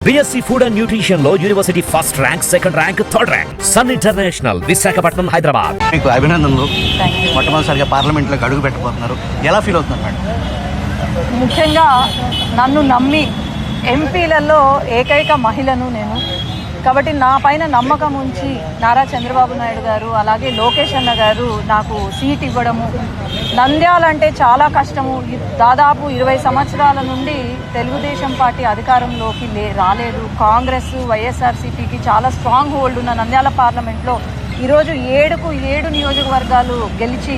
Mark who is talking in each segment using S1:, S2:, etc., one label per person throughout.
S1: BSc food and nutrition లో university first rank, second rank, third rank. Sun International, Visakhapatnam, Hyderabad.
S2: మీకు అభినందనలు. మొట్టమొదటిసారిగా పార్లమెంట్లోకి అడుగు పెట్టబోతున్నారు. ఎలా ఫీల్ అవుతున్నారు మేడం?
S3: ముఖ్యంగా నన్ను నమ్మి ఎంపీలలో ఏకైక మహిళను నేను, కాబట్టి నా పైన నమ్మకం ఉంచి నారా చంద్రబాబు నాయుడు గారు అలాగే లోకేష్ అన్న గారు నాకు సీట్ ఇవ్వడము. నంద్యాల అంటే చాలా కష్టము. దాదాపు 20 సంవత్సరాల నుండి తెలుగుదేశం పార్టీ అధికారంలోకి రాలేదు. కాంగ్రెస్, వైఎస్ఆర్సీపీకి చాలా స్ట్రాంగ్ హోల్డ్ ఉన్న నంద్యాల పార్లమెంట్లో ఈరోజు 7కు 7 నియోజకవర్గాలు గెలిచి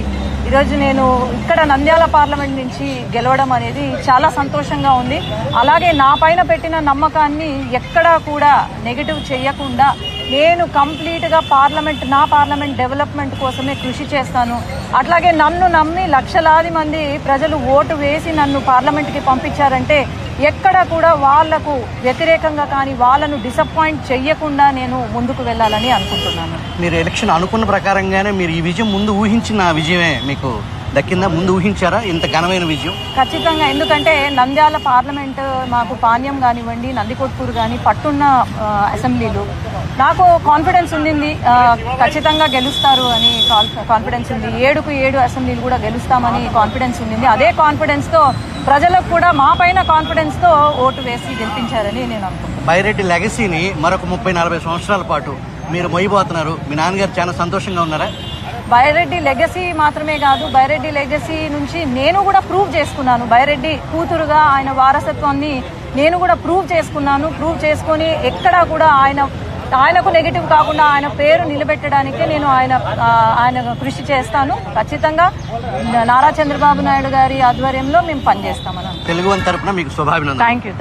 S3: ఈరోజు నేను ఇక్కడ నంద్యాల పార్లమెంట్ నుంచి గెలవడం అనేది చాలా సంతోషంగా ఉంది. అలాగే నా పైన పెట్టిన నమ్మకాన్ని ఎక్కడా కూడా నెగిటివ్ చేయకుండా నేను కంప్లీట్గా నా పార్లమెంట్ డెవలప్మెంట్ కోసమే కృషి చేస్తాను. అట్లాగే నన్ను నమ్మి లక్షలాది మంది ప్రజలు ఓటు వేసి నన్ను పార్లమెంట్కి పంపించారంటే ఎక్కడ కూడా వాళ్లకు వ్యతిరేకంగా కానీ వాళ్ళను డిసప్పాయింట్ చెయ్యకుండా నేను ముందుకు వెళ్ళాలని అనుకుంటున్నాను.
S2: మీరు ఎలక్షన్ అనుకున్న ప్రకారంగానే మీరు ఈ విజయం ముందు ఊహించిన విజయమే మీకు దక్కిందా? ముందు ఊహించారా ఇంత ఘనమైన విజయం?
S3: ఖచ్చితంగా. ఎందుకంటే నంద్యాల పార్లమెంట్ మాకు పాణ్యం కానివ్వండి, నందికొట్కూరు కానీ పట్టున్న అసెంబ్లీలు నాకు కాన్ఫిడెన్స్ ఉండింది. ఖచ్చితంగా గెలుస్తారు అని కాన్ఫిడెన్స్ ఉంది. 7కు 7 అసెంబ్లీలు కూడా గెలుస్తామని కాన్ఫిడెన్స్ ఉండింది. అదే కాన్ఫిడెన్స్తో ప్రజలకు కూడా మా పైన కాన్ఫిడెన్స్తో ఓటు వేసి గెలిపించారని నేను అనుకుంటున్నాను.
S2: బైరెడ్డి లెగసీని మరొక 30-40 సంవత్సరాల పాటు మీరు మొయ్యబోతున్నారు. మీ నాన్నగారు చాలా సంతోషంగా ఉన్నారా?
S3: బైరెడ్డి లెగసీ మాత్రమే కాదు, బైరెడ్డి లెగసీ నుంచి నేను కూడా ప్రూవ్ చేసుకున్నాను. బైరెడ్డి కూతురుగా ఆయన వారసత్వాన్ని నేను కూడా ప్రూవ్ చేసుకొని ఎక్కడా కూడా ఆయనకు నెగిటివ్ కాకుండా ఆయన పేరు నిలబెట్టడానికే నేను ఆయన కృషి చేస్తాను. ఖచ్చితంగా నారా చంద్రబాబు నాయుడు గారి ఆధ్వర్యంలో మేము పనిచేస్తామని.
S2: తెలుగు తరపున మీకు శుభాభినందనలు.
S3: Thank you.